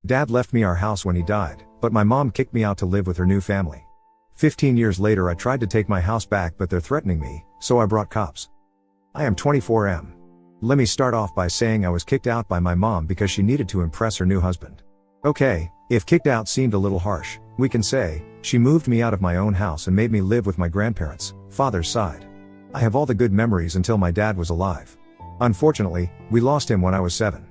Dad left me our house when he died, but my mom kicked me out to live with her new family. 15 years later I tried to take my house back but they're threatening me, so I brought cops. I am 24M. Let me start off by saying I was kicked out by my mom because she needed to impress her new husband. Okay, if kicked out seemed a little harsh, we can say, she moved me out of my own house and made me live with my grandparents, father's side. I have all the good memories until my dad was alive. Unfortunately, we lost him when I was 7.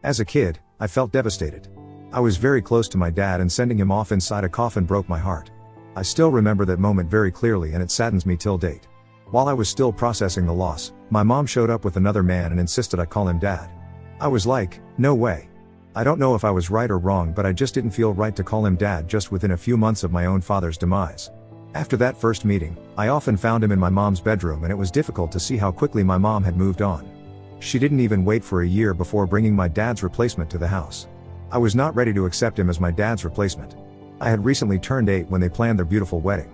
As a kid, I felt devastated. I was very close to my dad and sending him off inside a coffin broke my heart. I still remember that moment very clearly and it saddens me till date. While I was still processing the loss, my mom showed up with another man and insisted I call him dad. I was like, no way. I don't know if I was right or wrong, but I just didn't feel right to call him dad just within a few months of my own father's demise. After that first meeting, I often found him in my mom's bedroom and it was difficult to see how quickly my mom had moved on. She didn't even wait for a year before bringing my dad's replacement to the house. I was not ready to accept him as my dad's replacement. I had recently turned 8 when they planned their beautiful wedding.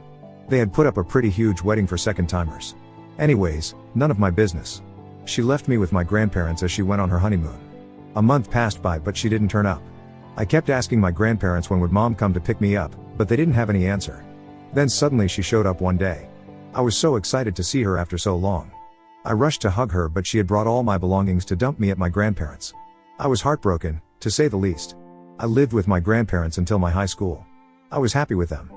They had put up a pretty huge wedding for second-timers. Anyways, none of my business. She left me with my grandparents as she went on her honeymoon. A month passed by but she didn't turn up. I kept asking my grandparents when would mom come to pick me up, but they didn't have any answer. Then suddenly she showed up one day. I was so excited to see her after so long. I rushed to hug her but she had brought all my belongings to dump me at my grandparents'. I was heartbroken, to say the least. I lived with my grandparents until my high school. I was happy with them.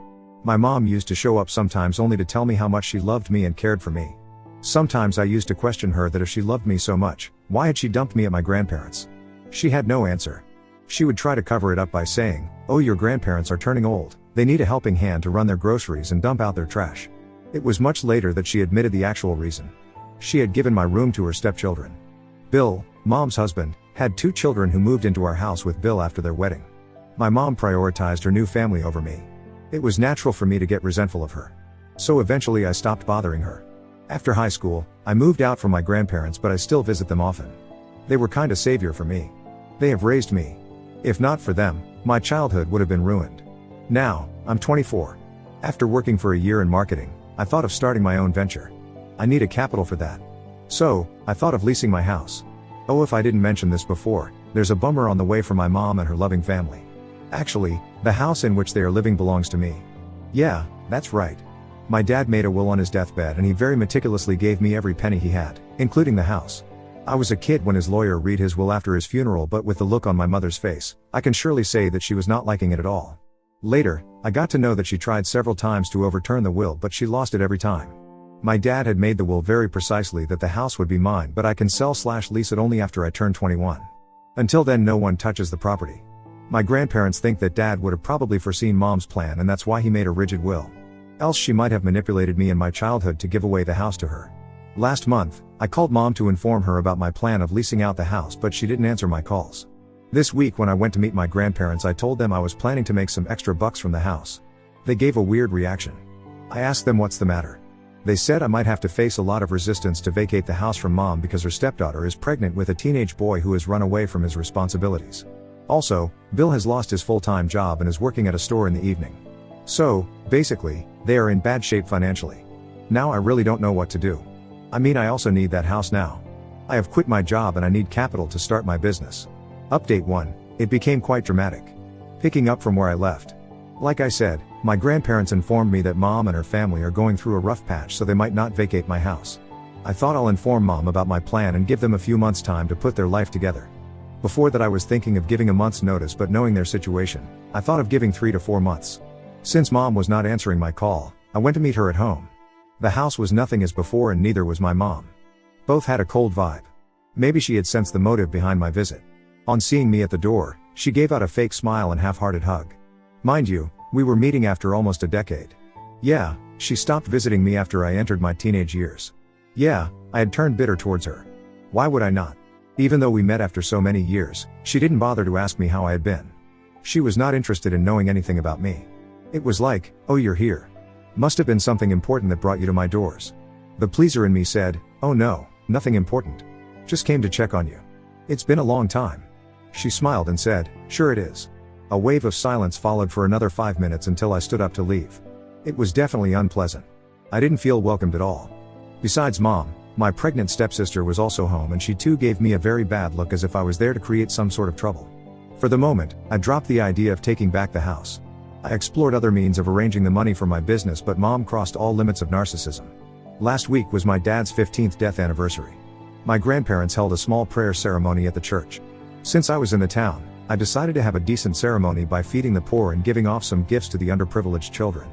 My mom used to show up sometimes only to tell me how much she loved me and cared for me. Sometimes I used to question her that if she loved me so much, why had she dumped me at my grandparents'? She had no answer. She would try to cover it up by saying, oh, your grandparents are turning old, they need a helping hand to run their groceries and dump out their trash. It was much later that she admitted the actual reason. She had given my room to her stepchildren. Bill, mom's husband, had 2 children who moved into our house with Bill after their wedding. My mom prioritized her new family over me. It was natural for me to get resentful of her. So eventually I stopped bothering her. After high school, I moved out from my grandparents but I still visit them often. They were kinda savior for me. They have raised me. If not for them, my childhood would have been ruined. Now, I'm 24. After working for a year in marketing, I thought of starting my own venture. I need a capital for that. So, I thought of leasing my house. Oh, if I didn't mention this before, there's a bummer on the way for my mom and her loving family. Actually, the house in which they are living belongs to me. Yeah, that's right. My dad made a will on his deathbed and he very meticulously gave me every penny he had, including the house. I was a kid when his lawyer read his will after his funeral, but with the look on my mother's face, I can surely say that she was not liking it at all. Later, I got to know that she tried several times to overturn the will but she lost it every time. My dad had made the will very precisely that the house would be mine but I can sell/lease it only after I turn 21. Until then no one touches the property. My grandparents think that dad would have probably foreseen mom's plan and that's why he made a rigid will. Else she might have manipulated me in my childhood to give away the house to her. Last month, I called mom to inform her about my plan of leasing out the house but she didn't answer my calls. This week when I went to meet my grandparents I told them I was planning to make some extra bucks from the house. They gave a weird reaction. I asked them what's the matter. They said I might have to face a lot of resistance to vacate the house from mom because her stepdaughter is pregnant with a teenage boy who has run away from his responsibilities. Also, Bill has lost his full-time job and is working at a store in the evening. So, basically, they are in bad shape financially. Now I really don't know what to do. I mean, I also need that house now. I have quit my job and I need capital to start my business. Update 1, it became quite dramatic. Picking up from where I left. Like I said, my grandparents informed me that mom and her family are going through a rough patch so they might not vacate my house. I thought I'll inform mom about my plan and give them a few months' time to put their life together. Before that I was thinking of giving a month's notice, but knowing their situation, I thought of giving 3 to 4 months. Since mom was not answering my call, I went to meet her at home. The house was nothing as before and neither was my mom. Both had a cold vibe. Maybe she had sensed the motive behind my visit. On seeing me at the door, she gave out a fake smile and half-hearted hug. Mind you, we were meeting after almost a decade. Yeah, she stopped visiting me after I entered my teenage years. Yeah, I had turned bitter towards her. Why would I not? Even though we met after so many years, she didn't bother to ask me how I had been. She was not interested in knowing anything about me. It was like, oh, you're here. Must have been something important that brought you to my doors. The pleaser in me said, oh no, nothing important. Just came to check on you. It's been a long time. She smiled and said, sure it is. A wave of silence followed for another 5 minutes until I stood up to leave. It was definitely unpleasant. I didn't feel welcomed at all. Besides mom, my pregnant stepsister was also home and she too gave me a very bad look as if I was there to create some sort of trouble. For the moment, I dropped the idea of taking back the house. I explored other means of arranging the money for my business, but mom crossed all limits of narcissism. Last week was my dad's 15th death anniversary. My grandparents held a small prayer ceremony at the church. Since I was in the town, I decided to have a decent ceremony by feeding the poor and giving off some gifts to the underprivileged children.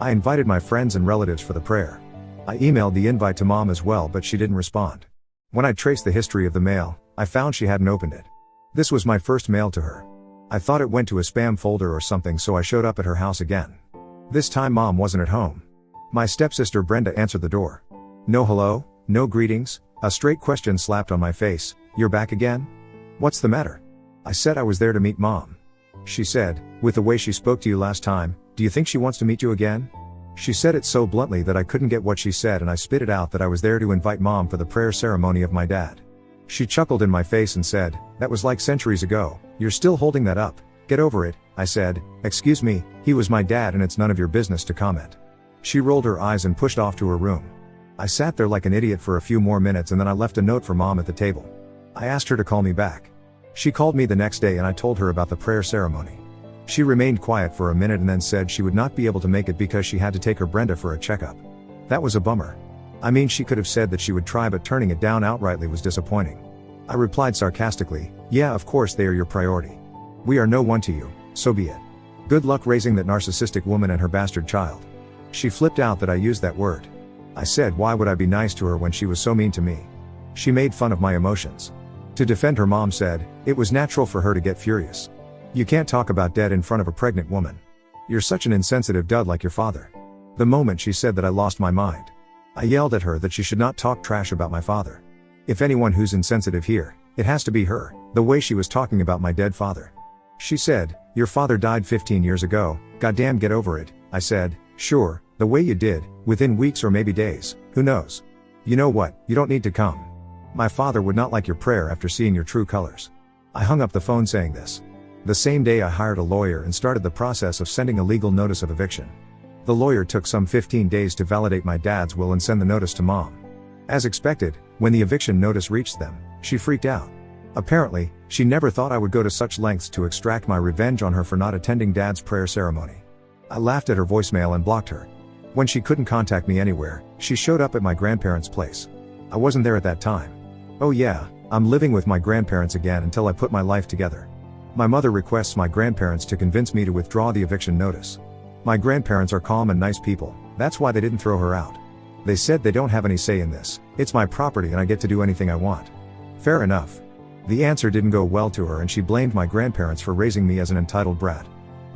I invited my friends and relatives for the prayer. I emailed the invite to mom as well, but she didn't respond. When I traced the history of the mail, I found she hadn't opened it. This was my first mail to her. I thought it went to a spam folder or something, so I showed up at her house again. This time mom wasn't at home. My stepsister Brenda answered the door. No hello, no greetings, a straight question slapped on my face. You're back again? What's the matter? I said I was there to meet mom. She said, with the way she spoke to you last time, do you think she wants to meet you again? She said it so bluntly that I couldn't get what she said, and I spit it out that I was there to invite mom for the prayer ceremony of my dad. She chuckled in my face and said, that was like centuries ago, you're still holding that up, get over it. I said, excuse me, he was my dad and it's none of your business to comment. She rolled her eyes and pushed off to her room. I sat there like an idiot for a few more minutes and then I left a note for mom at the table. I asked her to call me back. She called me the next day and I told her about the prayer ceremony. She remained quiet for a minute and then said she would not be able to make it because she had to take her Brenda for a checkup. That was a bummer. I mean, she could have said that she would try, but turning it down outrightly was disappointing. I replied sarcastically, yeah, of course they are your priority. We are no one to you, so be it. Good luck raising that narcissistic woman and her bastard child. She flipped out that I used that word. I said why would I be nice to her when she was so mean to me? She made fun of my emotions. To defend her, mom said, it was natural for her to get furious. You can't talk about dead in front of a pregnant woman. You're such an insensitive dud like your father. The moment she said that, I lost my mind. I yelled at her that she should not talk trash about my father. If anyone who's insensitive here, it has to be her, the way she was talking about my dead father. She said, your father died 15 years ago, goddamn get over it. I said, sure, the way you did, within weeks or maybe days, who knows? You know what, you don't need to come. My father would not like your prayer after seeing your true colors. I hung up the phone saying this. The same day I hired a lawyer and started the process of sending a legal notice of eviction. The lawyer took some 15 days to validate my dad's will and send the notice to mom. As expected, when the eviction notice reached them, she freaked out. Apparently, she never thought I would go to such lengths to extract my revenge on her for not attending dad's prayer ceremony. I laughed at her voicemail and blocked her. When she couldn't contact me anywhere, she showed up at my grandparents' place. I wasn't there at that time. Oh yeah, I'm living with my grandparents again until I put my life together. My mother requests my grandparents to convince me to withdraw the eviction notice. My grandparents are calm and nice people, that's why they didn't throw her out. They said they don't have any say in this, it's my property and I get to do anything I want. Fair enough. The answer didn't go well to her and she blamed my grandparents for raising me as an entitled brat.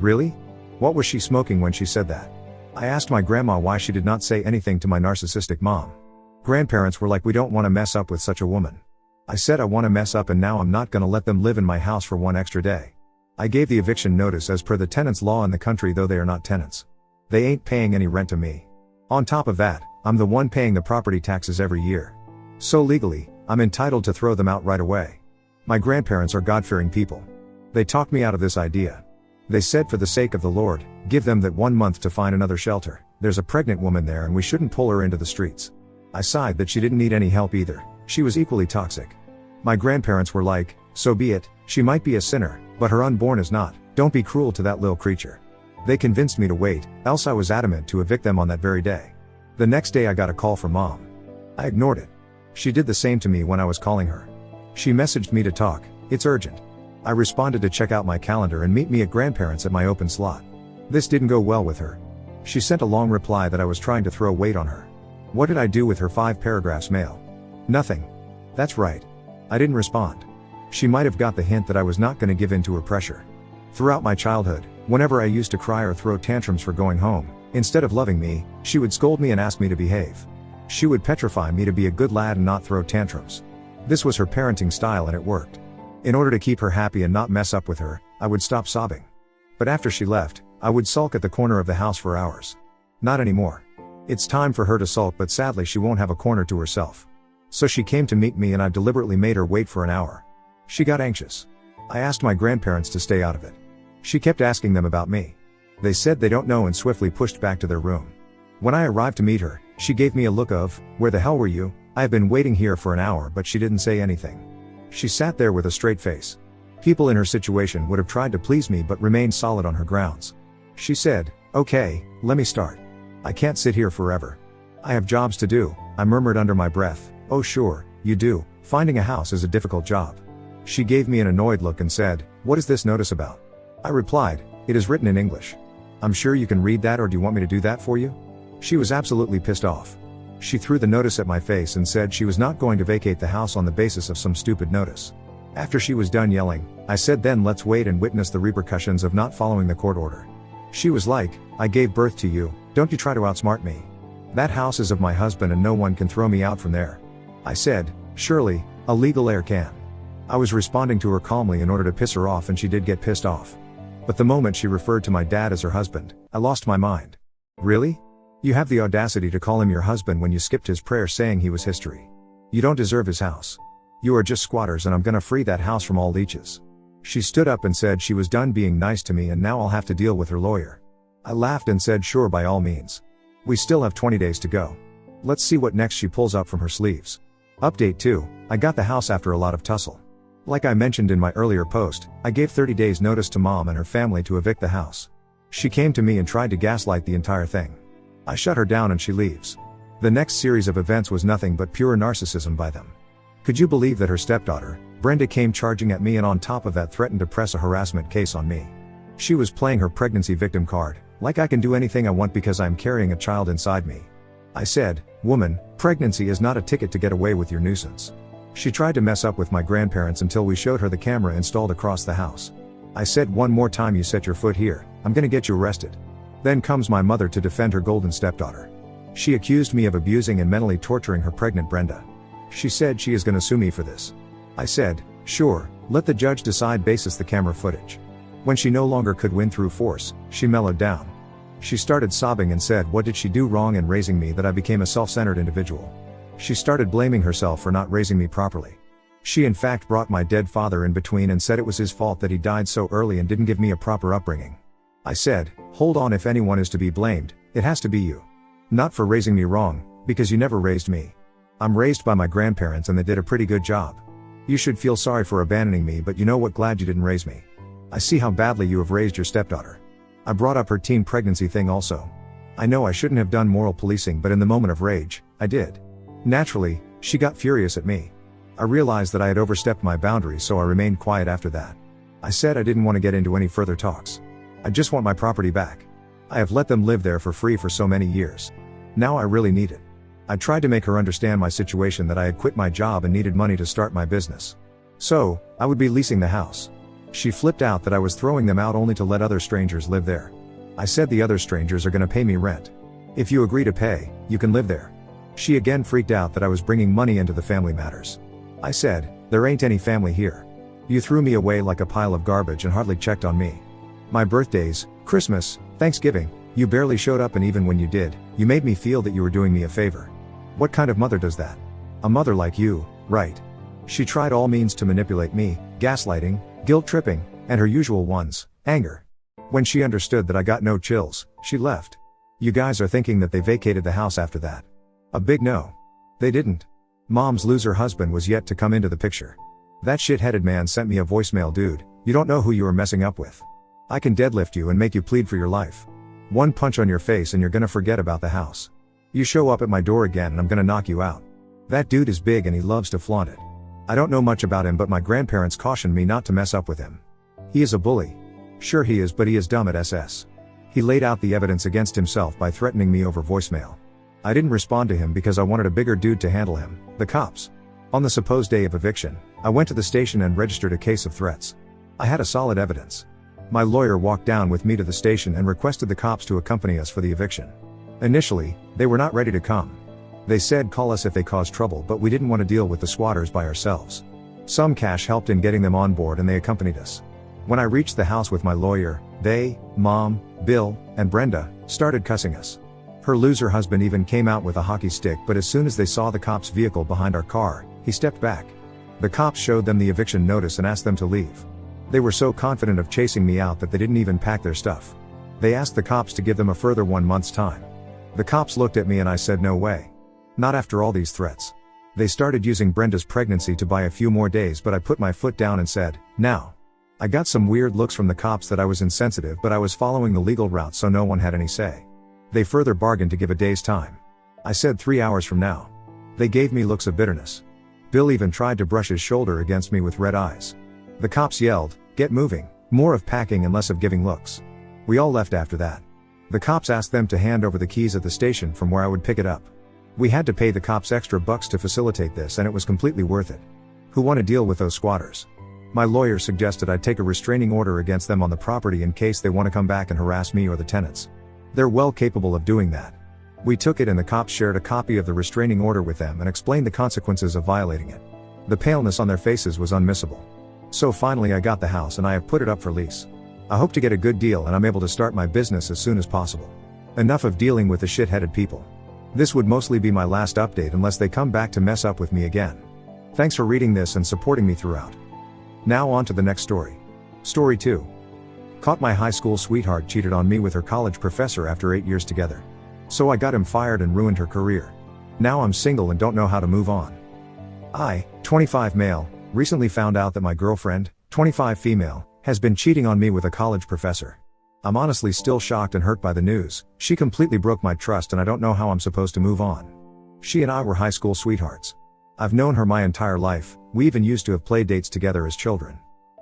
Really? What was she smoking when she said that? I asked my grandma why she did not say anything to my narcissistic mom. Grandparents were like, we don't want to mess up with such a woman. I said I want to mess up and now I'm not gonna let them live in my house for one extra day. I gave the eviction notice as per the tenants law in the country, though they are not tenants. They ain't paying any rent to me. On top of that, I'm the one paying the property taxes every year. So legally, I'm entitled to throw them out right away. My grandparents are God-fearing people. They talked me out of this idea. They said for the sake of the Lord, give them that 1 month to find another shelter. There's a pregnant woman there and we shouldn't pull her into the streets. I sighed that she didn't need any help either. She was equally toxic. My grandparents were like, so be it, she might be a sinner, but her unborn is not, don't be cruel to that little creature. They convinced me to wait, else I was adamant to evict them on that very day. The next day I got a call from mom. I ignored it. She did the same to me when I was calling her. She messaged me to talk, it's urgent. I responded to check out my calendar and meet me at grandparents at my open slot. This didn't go well with her. She sent a long reply that I was trying to throw weight on her. What did I do with her 5 paragraphs mail? Nothing. That's right. I didn't respond. She might have got the hint that I was not going to give in to her pressure. Throughout my childhood, whenever I used to cry or throw tantrums for going home, instead of loving me, she would scold me and ask me to behave. She would petrify me to be a good lad and not throw tantrums. This was her parenting style and it worked. In order to keep her happy and not mess up with her, I would stop sobbing. But after she left, I would sulk at the corner of the house for hours. Not anymore. It's time for her to sulk, but sadly she won't have a corner to herself. So she came to meet me and I deliberately made her wait for an hour. She got anxious. I asked my grandparents to stay out of it. She kept asking them about me. They said they don't know and swiftly pushed back to their room. When I arrived to meet her, she gave me a look of, where the hell were you? I have been waiting here for an hour, but she didn't say anything. She sat there with a straight face. People in her situation would have tried to please me but remained solid on her grounds. She said, "Okay, let me start. I can't sit here forever. I have jobs to do," I murmured under my breath. "Oh sure, you do, finding a house is a difficult job." She gave me an annoyed look and said, "What is this notice about?" I replied, "It is written in English. I'm sure you can read that, or do you want me to do that for you?" She was absolutely pissed off. She threw the notice at my face and said she was not going to vacate the house on the basis of some stupid notice. After she was done yelling, I said, "Then let's wait and witness the repercussions of not following the court order." She was like, "I gave birth to you, don't you try to outsmart me. That house is of my husband and no one can throw me out from there." I said, "Surely, a legal heir can." I was responding to her calmly in order to piss her off, and she did get pissed off. But the moment she referred to my dad as her husband, I lost my mind. Really? You have the audacity to call him your husband when you skipped his prayer saying he was history. You don't deserve his house. You are just squatters, and I'm gonna free that house from all leeches. She stood up and said she was done being nice to me and now I'll have to deal with her lawyer. I laughed and said sure, by all means. We still have 20 days to go. Let's see what next she pulls up from her sleeves. Update 2, I got the house after a lot of tussle. Like I mentioned in my earlier post, I gave 30 days notice to mom and her family to evict the house. She came to me and tried to gaslight the entire thing. I shut her down and she leaves. The next series of events was nothing but pure narcissism by them. Could you believe that her stepdaughter, Brenda, came charging at me and on top of that threatened to press a harassment case on me? She was playing her pregnancy victim card, like I can do anything I want because I'm carrying a child inside me. I said, "Woman, pregnancy is not a ticket to get away with your nuisance." She tried to mess up with my grandparents until we showed her the camera installed across the house. I said, "One more time you set your foot here, I'm gonna get you arrested." Then comes my mother to defend her golden stepdaughter. She accused me of abusing and mentally torturing her pregnant Brenda. She said she is gonna sue me for this. I said, "Sure, let the judge decide basis the camera footage." When she no longer could win through force, she mellowed down. She started sobbing and said what did she do wrong in raising me that I became a self-centered individual. She started blaming herself for not raising me properly. She in fact brought my dead father in between and said it was his fault that he died so early and didn't give me a proper upbringing. I said, "Hold on, if anyone is to be blamed, it has to be you. Not for raising me wrong, because you never raised me. I'm raised by my grandparents and they did a pretty good job. You should feel sorry for abandoning me, but you know what, glad you didn't raise me. I see how badly you have raised your stepdaughter." I brought up her teen pregnancy thing also. I know I shouldn't have done moral policing, but in the moment of rage, I did. Naturally, she got furious at me. I realized that I had overstepped my boundaries, so I remained quiet after that. I said I didn't want to get into any further talks. I just want my property back. I have let them live there for free for so many years. Now I really need it. I tried to make her understand my situation, that I had quit my job and needed money to start my business. So, I would be leasing the house. She flipped out that I was throwing them out only to let other strangers live there. I said the other strangers are gonna pay me rent. If you agree to pay, you can live there. She again freaked out that I was bringing money into the family matters. I said, "There ain't any family here. You threw me away like a pile of garbage and hardly checked on me. My birthdays, Christmas, Thanksgiving, you barely showed up, and even when you did, you made me feel that you were doing me a favor. What kind of mother does that? A mother like you, right?" She tried all means to manipulate me, gaslighting, guilt tripping, and her usual ones, anger. When she understood that I got no chills, she left. You guys are thinking that they vacated the house after that. A big no. They didn't. Mom's loser husband was yet to come into the picture. That shit-headed man sent me a voicemail, "Dude, you don't know who you are messing up with. I can deadlift you and make you plead for your life. One punch on your face and you're gonna forget about the house. You show up at my door again and I'm gonna knock you out." That dude is big and he loves to flaunt it. I don't know much about him, but my grandparents cautioned me not to mess up with him. He is a bully. Sure he is, but he is dumb at SS. He laid out the evidence against himself by threatening me over voicemail. I didn't respond to him because I wanted a bigger dude to handle him, the cops. On the supposed day of eviction, I went to the station and registered a case of threats. I had a solid evidence. My lawyer walked down with me to the station and requested the cops to accompany us for the eviction. Initially, they were not ready to come. They said call us if they caused trouble, but we didn't want to deal with the squatters by ourselves. Some cash helped in getting them on board and they accompanied us. When I reached the house with my lawyer, they, Mom, Bill, and Brenda, started cussing us. Her loser husband even came out with a hockey stick, but as soon as they saw the cops' vehicle behind our car, he stepped back. The cops showed them the eviction notice and asked them to leave. They were so confident of chasing me out that they didn't even pack their stuff. They asked the cops to give them a further 1 month's time. The cops looked at me and I said no way. Not after all these threats. They started using Brenda's pregnancy to buy a few more days, but I put my foot down and said, "Now. I got some weird looks from the cops that I was insensitive, but I was following the legal route, so no one had any say. They further bargained to give a day's time. I said 3 hours from now. They gave me looks of bitterness. Bill even tried to brush his shoulder against me with red eyes. The cops yelled, "Get moving," more of packing and less of giving looks. We all left after that. The cops asked them to hand over the keys at the station from where I would pick it up. We had to pay the cops extra bucks to facilitate this, and it was completely worth it. Who want to deal with those squatters? My lawyer suggested I take a restraining order against them on the property in case they want to come back and harass me or the tenants. They're well capable of doing that. We took it, and the cops shared a copy of the restraining order with them and explained the consequences of violating it. The paleness on their faces was unmissable. So finally I got the house, and I have put it up for lease. I hope to get a good deal, and I'm able to start my business as soon as possible. Enough of dealing with the shit-headed people. This would mostly be my last update unless they come back to mess up with me again. Thanks for reading this and supporting me throughout. Now on to the next story. Story 2. Caught my high school sweetheart cheated on me with her college professor after 8 years together. So I got him fired and ruined her career. Now I'm single and don't know how to move on. I, 25 male, recently found out that my girlfriend, 25 female, has been cheating on me with a college professor. I'm honestly still shocked and hurt by the news. She completely broke my trust, and I don't know how I'm supposed to move on. She and I were high school sweethearts. I've known her my entire life. We even used to have play dates together as children.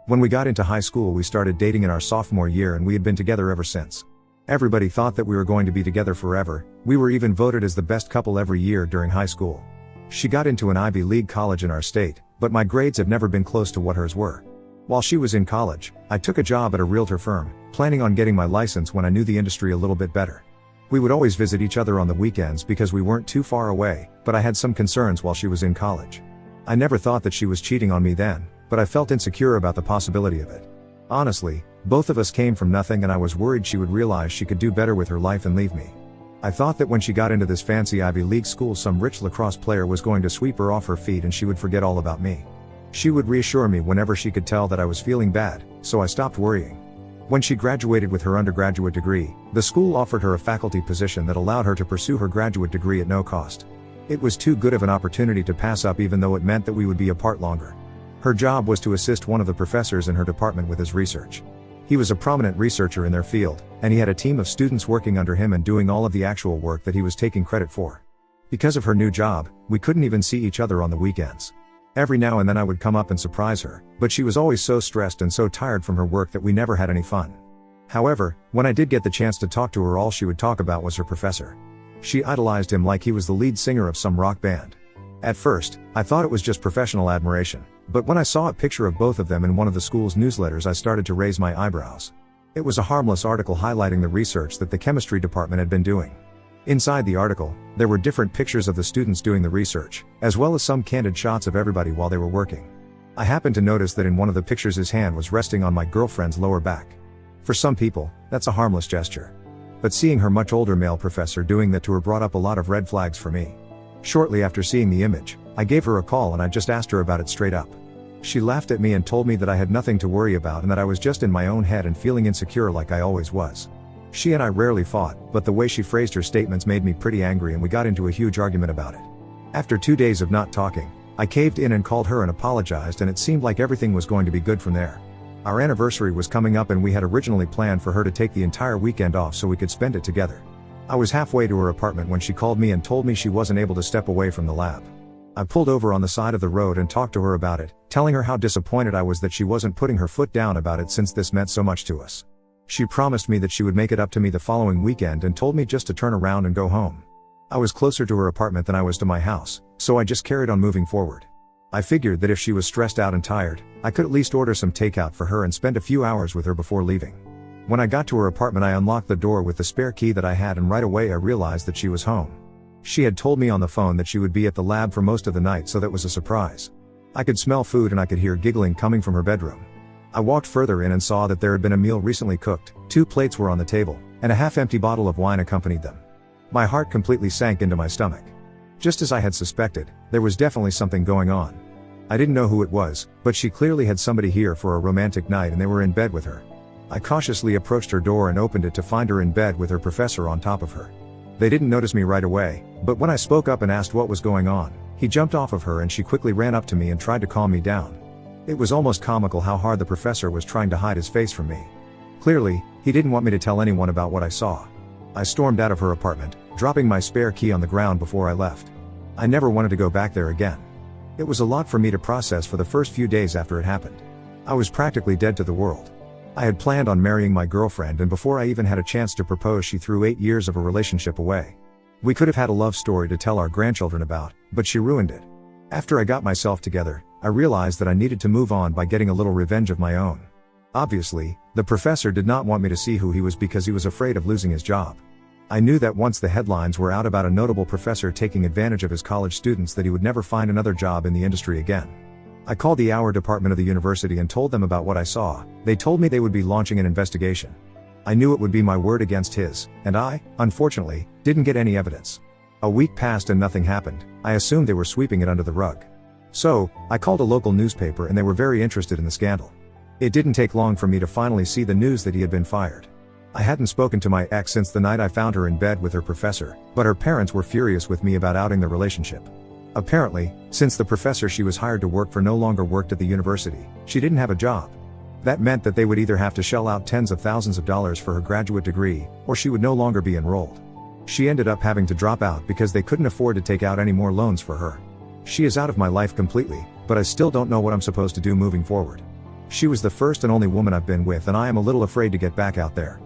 When we got into high school, we started dating in our sophomore year, and we had been together ever since. Everybody thought that we were going to be together forever. We were even voted as the best couple every year during high school. She got into an Ivy League college in our state, but my grades have never been close to what hers were. While she was in college, I took a job at a realtor firm, planning on getting my license when I knew the industry a little bit better. We would always visit each other on the weekends because we weren't too far away, but I had some concerns while she was in college. I never thought that she was cheating on me then, but I felt insecure about the possibility of it. Honestly, both of us came from nothing, and I was worried she would realize she could do better with her life and leave me. I thought that when she got into this fancy Ivy League school, some rich lacrosse player was going to sweep her off her feet and she would forget all about me. She would reassure me whenever she could tell that I was feeling bad, so I stopped worrying. When she graduated with her undergraduate degree, the school offered her a faculty position that allowed her to pursue her graduate degree at no cost. It was too good of an opportunity to pass up, even though it meant that we would be apart longer. Her job was to assist one of the professors in her department with his research. He was a prominent researcher in their field, and he had a team of students working under him and doing all of the actual work that he was taking credit for. Because of her new job, we couldn't even see each other on the weekends. Every now and then I would come up and surprise her, but she was always so stressed and so tired from her work that we never had any fun. However, when I did get the chance to talk to her, all she would talk about was her professor. She idolized him like he was the lead singer of some rock band. At first, I thought it was just professional admiration, but when I saw a picture of both of them in one of the school's newsletters, I started to raise my eyebrows. It was a harmless article highlighting the research that the chemistry department had been doing. Inside the article, there were different pictures of the students doing the research, as well as some candid shots of everybody while they were working. I happened to notice that in one of the pictures his hand was resting on my girlfriend's lower back. For some people, that's a harmless gesture. But seeing her much older male professor doing that to her brought up a lot of red flags for me. Shortly after seeing the image, I gave her a call and I just asked her about it straight up. She laughed at me and told me that I had nothing to worry about and that I was just in my own head and feeling insecure like I always was. She and I rarely fought, but the way she phrased her statements made me pretty angry and we got into a huge argument about it. After 2 days of not talking, I caved in and called her and apologized, and it seemed like everything was going to be good from there. Our anniversary was coming up and we had originally planned for her to take the entire weekend off so we could spend it together. I was halfway to her apartment when she called me and told me she wasn't able to step away from the lab. I pulled over on the side of the road and talked to her about it, telling her how disappointed I was that she wasn't putting her foot down about it since this meant so much to us. She promised me that she would make it up to me the following weekend and told me just to turn around and go home. I was closer to her apartment than I was to my house, so I just carried on moving forward. I figured that if she was stressed out and tired, I could at least order some takeout for her and spend a few hours with her before leaving. When I got to her apartment, I unlocked the door with the spare key that I had, and right away I realized that she was home. She had told me on the phone that she would be at the lab for most of the night, so that was a surprise. I could smell food and I could hear giggling coming from her bedroom. I walked further in and saw that there had been a meal recently cooked, 2 plates were on the table, and a half-empty bottle of wine accompanied them. My heart completely sank into my stomach. Just as I had suspected, there was definitely something going on. I didn't know who it was, but she clearly had somebody here for a romantic night and they were in bed with her. I cautiously approached her door and opened it to find her in bed with her professor on top of her. They didn't notice me right away, but when I spoke up and asked what was going on, he jumped off of her and she quickly ran up to me and tried to calm me down. It was almost comical how hard the professor was trying to hide his face from me. Clearly, he didn't want me to tell anyone about what I saw. I stormed out of her apartment, dropping my spare key on the ground before I left. I never wanted to go back there again. It was a lot for me to process for the first few days after it happened. I was practically dead to the world. I had planned on marrying my girlfriend, and before I even had a chance to propose, she threw 8 years of a relationship away. We could have had a love story to tell our grandchildren about, but she ruined it. After I got myself together, I realized that I needed to move on by getting a little revenge of my own. Obviously, the professor did not want me to see who he was because he was afraid of losing his job. I knew that once the headlines were out about a notable professor taking advantage of his college students, that he would never find another job in the industry again. I called the hour department of the university and told them about what I saw. They told me they would be launching an investigation. I knew it would be my word against his, and I, unfortunately, didn't get any evidence. A week passed and nothing happened. I assumed they were sweeping it under the rug. So, I called a local newspaper and they were very interested in the scandal. It didn't take long for me to finally see the news that he had been fired. I hadn't spoken to my ex since the night I found her in bed with her professor, but her parents were furious with me about outing the relationship. Apparently, since the professor she was hired to work for no longer worked at the university, she didn't have a job. That meant that they would either have to shell out tens of thousands of dollars for her graduate degree, or she would no longer be enrolled. She ended up having to drop out because they couldn't afford to take out any more loans for her. She is out of my life completely, but I still don't know what I'm supposed to do moving forward. She was the first and only woman I've been with, and I am a little afraid to get back out there.